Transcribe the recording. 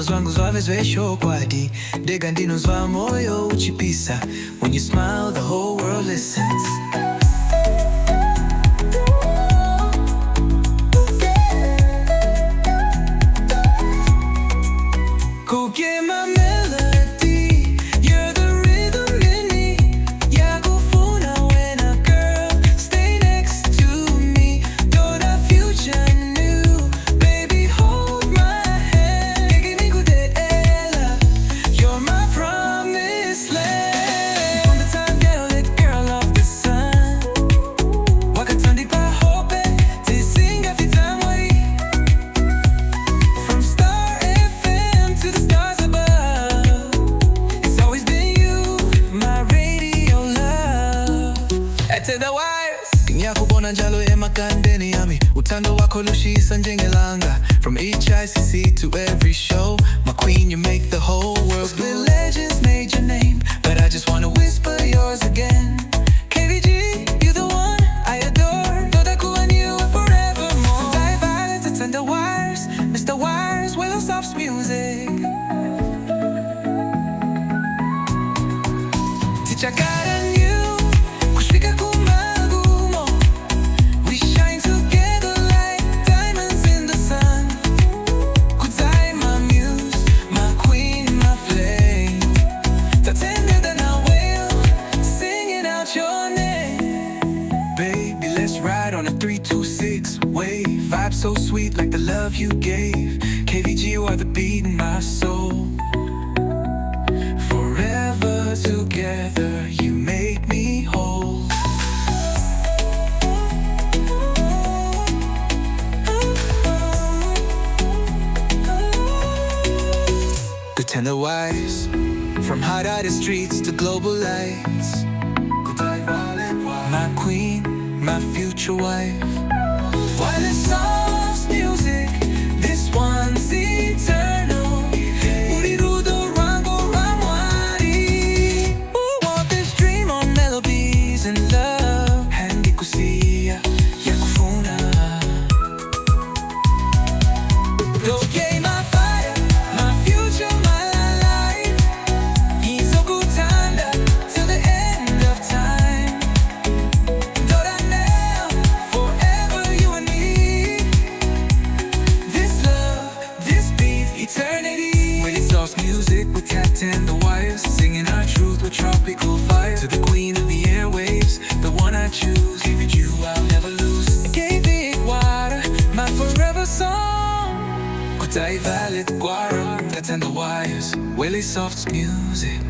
zvangu zvave zvechokwadi. Ndega ndinonzwa moyo uchipisa. When you smile the whole world listens. Go get my melody, you're the rhythm in me. Ngiyakufuna wena girl, stay next to me. Ndoda future new, baby hold my hand. Ngeke ngikudedela, you're my promised land. From the time lit girl of the sun, wakathanda hope tisinga fitamwe. From Star FM to the stars above, it's always been you, my radio love. Tatenda Wires, ngiyakubona njalo emakandeni yami. Uthando wakho lushisa njengelanga. From HICC to every show, my queen, you make the whole world split legends made your name, but I just wanna whisper yours again. KVG, you the one I adore. Ndoda and you forevermore. Zimbabwe, Tatenda Wires, Mr. Wires, Waile Softs music. Tichakara new, kushika kumagumo. We shine together like diamonds in the sun. Kudai my muse, my queen, my flame. Tatenda Wires, singing out your name. Baby, let's ride on a 326 wave. Vibe so sweet like the love you gave. KVG, you are the beat in my soul. Forever together, you make me whole. Tatenda Wires, from hot-eyed streets to global lights. My queen, my future wife. Waile Softs music, this one's eternal. Urirudo rango ramwari. Who want this dream on melodies and love? Ngiyakufuna. Okay, my fire, my future, my life. Ngiyakufuna till the end of time. Ndoda now, forever you and me. This love, this beat, eternity. Waile Softs music with Tatenda Wires, singing our truth with tropical fire. To the queen of the airwaves, the one I choose. KVG, I'll never lose. KVG, my forever song. Kudai valid guara, Tatenda Wires, Waile Softs music.